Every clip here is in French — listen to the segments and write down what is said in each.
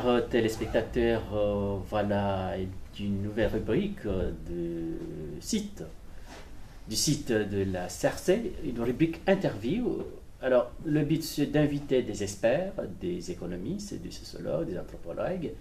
Chers téléspectateurs, voilà une nouvelle rubrique du site de la CRC, une rubrique interview. Alors, le but c'est d'inviter des experts, des économistes, des sociologues, des anthropologues,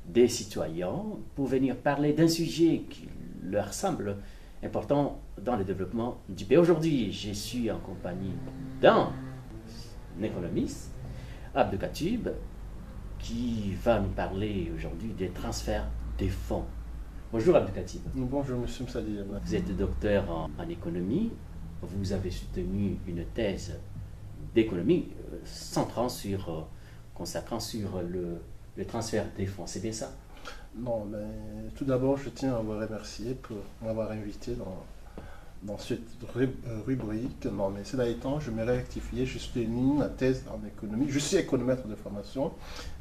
des citoyens pour venir parler d'un sujet qui leur semble important dans le développement du pays. Aujourd'hui, je suis en compagnie d'un économiste, Abdou Khatib, qui va nous parler aujourd'hui des transferts des fonds. Bonjour Abdou Khatib. Bonjour Monsieur Msadi. Vous êtes docteur en économie, vous avez soutenu une thèse d'économie consacrant sur le transfert des fonds, c'est bien ça? Non, mais tout d'abord je tiens à vous remercier pour m'avoir invité dans cette rubrique. Non, mais cela étant, je me rectifier. J'ai soutenu ma thèse en économie. Je suis économètre de formation,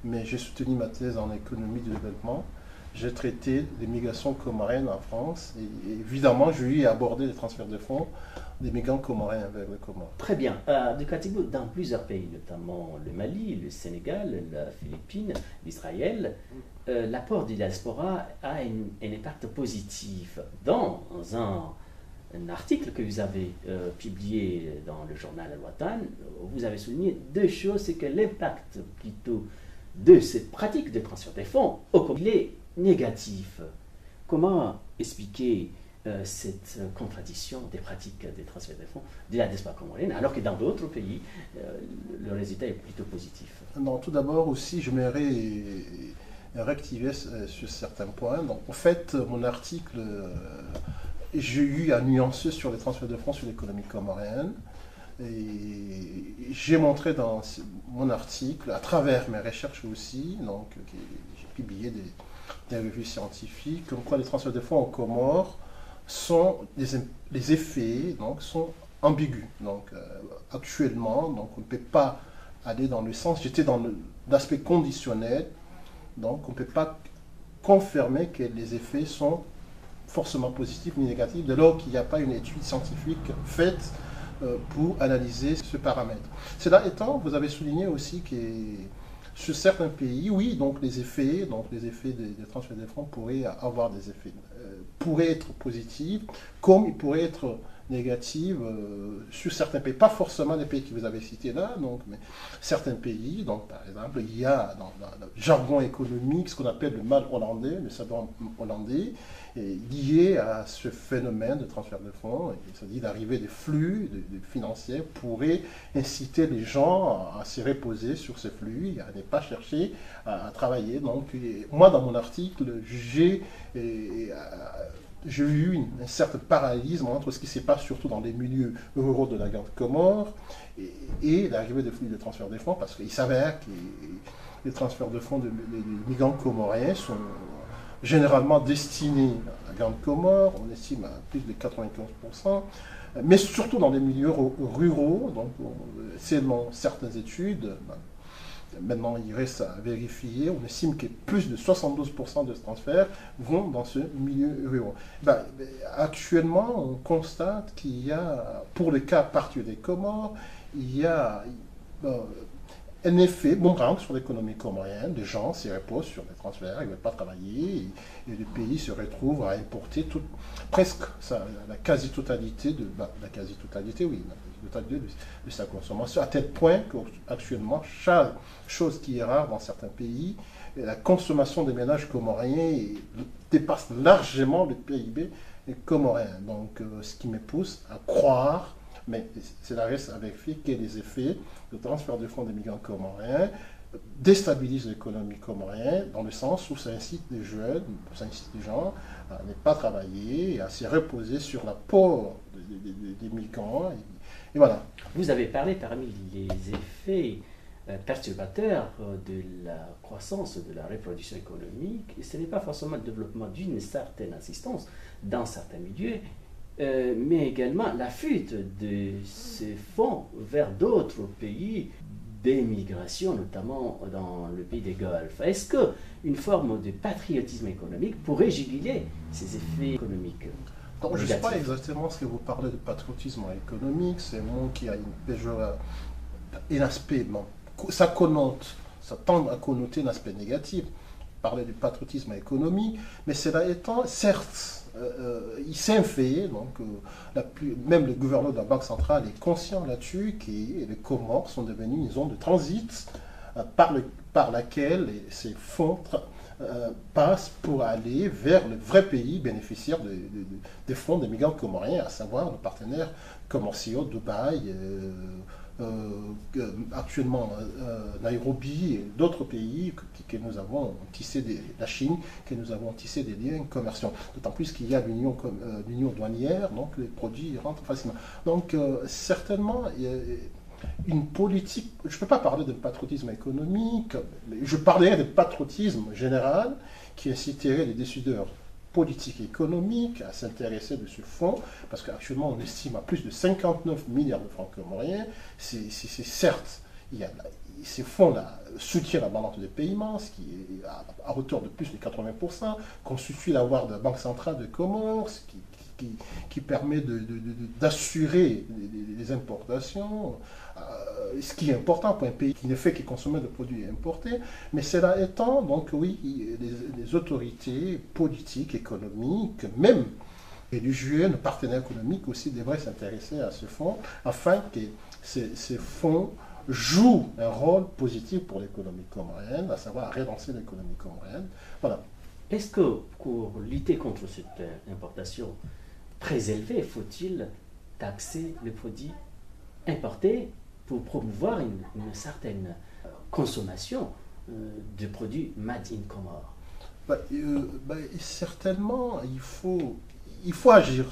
mais j'ai soutenu ma thèse en économie du développement. J'ai traité des migrations comoriennes en France et évidemment, j'ai eu à aborder les transferts de fonds des migrants comoriens vers le Comores. Très bien. De Khatib, dans plusieurs pays, notamment le Mali, le Sénégal, la Philippines, l'Israël, l'apport de la diaspora a un impact positif. Dans un article que vous avez publié dans le journal Al-Watan, vous avez souligné deux choses. C'est que l'impact plutôt de cette pratique de transfert des fonds au Comores, il est négatif. Comment expliquer cette contradiction des pratiques des transferts des fonds de la diaspora comorienne, alors que dans d'autres pays, le résultat est plutôt positif? Non, tout d'abord aussi, je m'aimerais rectifier sur certains points. Donc, en fait, mon article, j'ai eu à nuancer sur les transferts de fonds sur l'économie comorienne. Et j'ai montré dans mon article, à travers mes recherches aussi, donc j'ai publié des revues scientifiques, comme quoi les transferts de fonds aux Comores sont les effets donc sont ambigus. Donc actuellement, donc on ne peut pas aller dans le sens. J'étais dans l'aspect conditionnel, donc on ne peut pas confirmer que les effets sont forcément positifs ni négatifs, dès lors qu'il n'y a pas une étude scientifique faite pour analyser ce paramètre. Cela étant, vous avez souligné aussi que sur certains pays, oui, donc les effets des transferts de fonds pourraient avoir des effets, pourraient être positifs, comme ils pourraient être négatifs sur certains pays. Pas forcément les pays que vous avez cités là, donc, mais certains pays, donc par exemple, il y a dans le jargon économique ce qu'on appelle le mal hollandais, le syndrome hollandais, lié à ce phénomène de transfert de fonds, c'est-à-dire l'arrivée des flux financiers pourrait inciter les gens à se reposer sur ces flux, à ne pas chercher à travailler. Donc, moi, dans mon article, j'ai eu un certain parallélisme entre ce qui se passe surtout dans les milieux ruraux de la Grande Comore et l'arrivée des flux de transfert de fonds, parce qu'il s'avère que les transferts de fonds des migrants comoriens sont généralement destinés à la Grande Comore, on estime à plus de 95%, mais surtout dans les milieux ruraux, donc selon certaines études, maintenant il reste à vérifier, on estime que plus de 72% de ce transfert vont dans ce milieu rural. Actuellement, on constate qu'il y a, pour le cas particulier des Comores, il y a un effet boomerang sur l'économie comorienne. Les gens s'y reposent sur les transferts, ils ne veulent pas travailler, et le pays se retrouve à importer presque la quasi-totalité de sa consommation, à tel point qu'actuellement, chose qui est rare dans certains pays, la consommation des ménages comoriens dépasse largement le PIB comorien. Donc, ce qui me pousse à croire, mais cela reste à vérifier, que les effets de transfert de fonds des migrants comoriens déstabilisent l'économie comorienne, dans le sens où ça incite les jeunes, ça incite les gens à ne pas travailler et à se reposer sur la peau des migrants. Et voilà. Vous avez parlé parmi les effets perturbateurs de la croissance de la reproduction économique, et ce n'est pas forcément le développement d'une certaine assistance dans certains milieux, mais également la fuite de ces fonds vers d'autres pays d'émigration, notamment dans le pays des Golfe. Est-ce qu'une forme de patriotisme économique pourrait juguler ces effets économiques? Donc, je ne sais pas exactement ce que vous parlez de patriotisme économique, c'est un mot qui a un aspect, ça connote ça tend à connoter un aspect négatif, parler du patriotisme économique, mais cela étant, certes, il s'est fait, donc même le gouverneur de la Banque centrale est conscient là-dessus que les Comores sont devenus une zone de transit par laquelle ces fonds passent pour aller vers le vrai pays bénéficiaire des fonds des migrants comoriens, à savoir nos partenaires commerciaux, Dubaï, actuellement Nairobi et d'autres pays que nous avons tissé, la Chine, que nous avons tissé des liens commerciaux. D'autant plus qu'il y a l'union douanière, donc les produits rentrent facilement. Donc certainement, une politique, je ne peux pas parler de patriotisme économique, mais je parlerai de patriotisme général qui inciterait les décideurs politiques et économiques à s'intéresser de ce fonds, parce qu'actuellement on estime à plus de 59 milliards de francs comoriens. C'est certes, ces fonds-là soutiennent la balance de paiement, ce qui est à hauteur de plus de 80%, constitue l'avoir de la Banque centrale de Comores, qui permet d'assurer les importations, ce qui est important pour un pays qui ne fait que consommer de produits importés. Mais cela étant, donc oui, les autorités politiques, économiques, même religieux, nos partenaires économiques aussi devraient s'intéresser à ce fonds afin que ces fonds jouent un rôle positif pour l'économie comorienne, à savoir relancer l'économie comorienne. Voilà. Est-ce que pour lutter contre cette importation très élevée, faut-il taxer les produits importés pour promouvoir une certaine consommation de produits made in Comores? Certainement, il faut agir.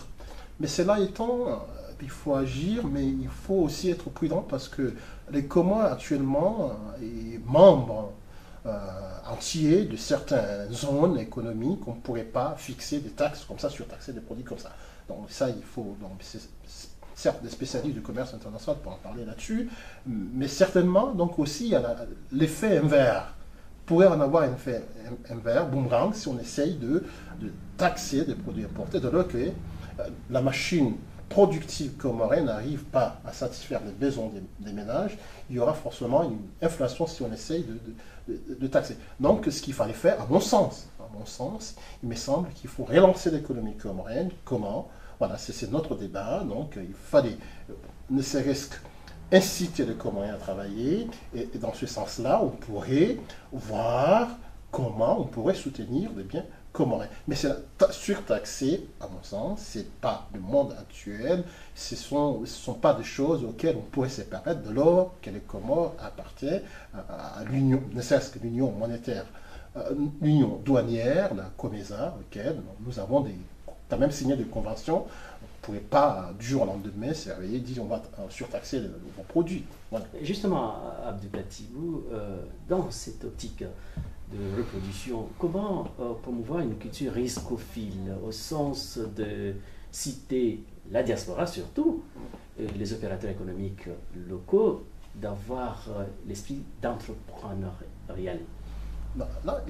Mais cela étant, il faut agir, mais il faut aussi être prudent parce que les Comores actuellement est membre entier de certaines zones économiques. On ne pourrait pas fixer des taxes comme ça, surtaxer des produits comme ça. Donc ça, il faut... certes, des spécialistes du commerce international pour en parler là-dessus, mais certainement, donc aussi, il y a l'effet inverse. Pourrait en avoir un effet inverse, boomerang, si on essaye de taxer des produits importés, de là que la machine productive comorienne n'arrive pas à satisfaire les besoins des ménages, il y aura forcément une inflation si on essaye de taxer. Donc, ce qu'il fallait faire, à mon sens, il me semble qu'il faut relancer l'économie comorienne. Comment? Voilà, c'est notre débat. Donc, il fallait, ne serait-ce qu'inciter les Comoriens à travailler. Et dans ce sens-là, on pourrait voir comment on pourrait soutenir les biens comoriens. Mais c'est surtaxé, à mon sens, ce n'est pas le monde actuel. Ce ne sont pas des choses auxquelles on pourrait se permettre de lors que les Comores appartiennent à l'Union, ne serait-ce que l'Union monétaire, l'Union douanière, la COMESA, auquel nous avons quand même signé des conventions. On ne pourrait pas, du jour au lendemain, se réveiller et dire on va surtaxer vos produits. Voilà. Justement, Abdou-Katibou, dans cette optique de reproduction, comment promouvoir une culture riscophile, au sens de citer la diaspora surtout, les opérateurs économiques locaux, d'avoir l'esprit d'entrepreneurial? Là,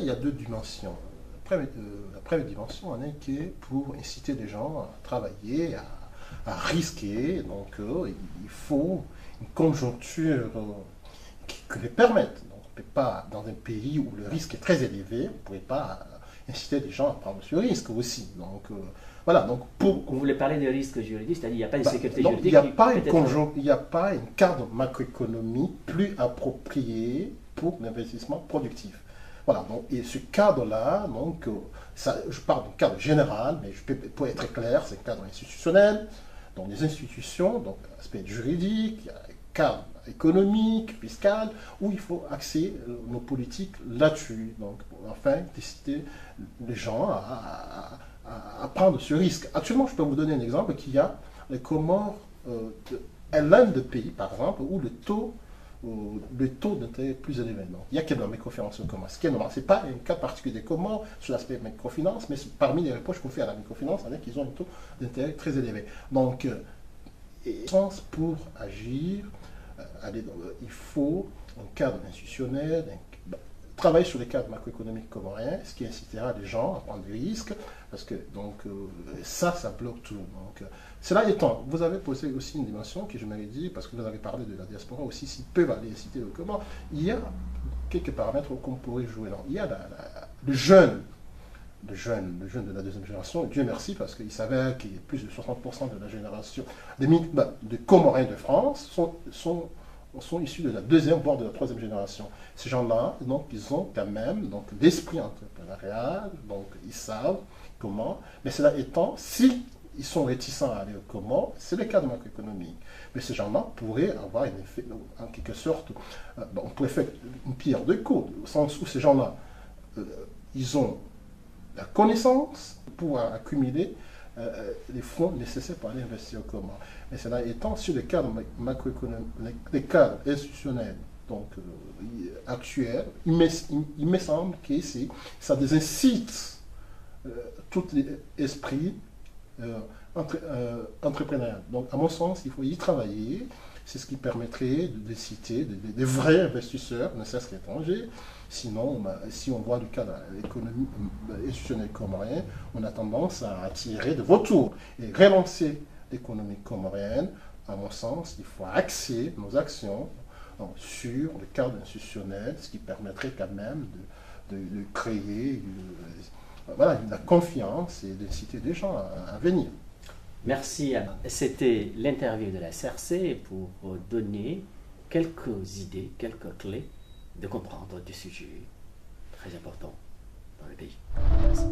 il y a deux dimensions. La première dimension en est que pour inciter les gens à travailler, à risquer, donc il faut une conjoncture qui les permette. Donc, on ne peut pas, dans un pays où le risque est très élevé, on ne pourrait pas inciter les gens à prendre ce risque aussi. Donc, voilà. Donc, vous voulez parler de risque juridique, c'est-à-dire qu'il n'y a pas de sécurité juridique. Il n'y a pas une cadre macroéconomique plus approprié pour l'investissement productif. Voilà, donc, et ce cadre-là, donc, je parle d'un cadre général, mais pour être très clair, c'est un cadre institutionnel. Donc les institutions, donc aspect juridique, il y a un cadre économique, fiscal, où il faut axer nos politiques là-dessus. Donc, afin d'inciter les gens à prendre ce risque. Actuellement, je peux vous donner un exemple qu'il y a les Comores, l'un des pays, par exemple, où le taux d'intérêt est plus élevé. Donc, il y a qu'il y a la microfinance au Comores. Ce qui est normal. Ce n'est pas un cas particulier des Comores sur l'aspect microfinance, mais parmi les reproches qu'on fait à la microfinance, c'est qu'ils ont un taux d'intérêt très élevé. Donc, pour agir, il faut un cadre institutionnel, travailler sur les cadres macroéconomiques comoriens, ce qui incitera les gens à prendre des risques, parce que donc, ça bloque tout. Donc, cela étant, vous avez posé aussi une dimension que je m'avais dit, parce que vous avez parlé de la diaspora aussi, s'ils peuvent aller inciter le Comore, il y a quelques paramètres qu'on pourrait jouer. Il y a le jeune de la deuxième génération, et Dieu merci, parce qu'il s'avère qu'il y a plus de 60% de la génération de Comoriens de France sont issus de la deuxième, voire de la troisième génération. Ces gens-là, donc, ils ont quand même l'esprit entrepreneurial, donc ils savent comment, mais cela étant, si ils sont réticents à aller au Comores, c'est le cadre macroéconomique. Mais ces gens-là pourraient avoir un effet, en quelque sorte, on pourrait faire une pierre de coups, au sens où ces gens-là, ils ont la connaissance pour accumuler les fonds nécessaires pour aller investir au Comores. Mais cela étant, sur les cadres macroéconomiques, les cadres institutionnels donc, actuels, il me semble que ça désincite tout l'esprit entrepreneurial. Donc, à mon sens, il faut y travailler. C'est ce qui permettrait de citer des vrais investisseurs, ne serait-ce qu'étrangers. Sinon, si on voit le cadre économique institutionnel comorien, on a tendance à attirer de vautours. Et relancer l'économie comorienne, à mon sens, il faut axer nos actions sur le cadre institutionnel, ce qui permettrait quand même de créer la confiance et d'inciter les gens à venir. Merci. C'était l'interview de la CRC pour donner quelques idées, quelques clés de comprendre des sujets très importants dans le pays. Merci.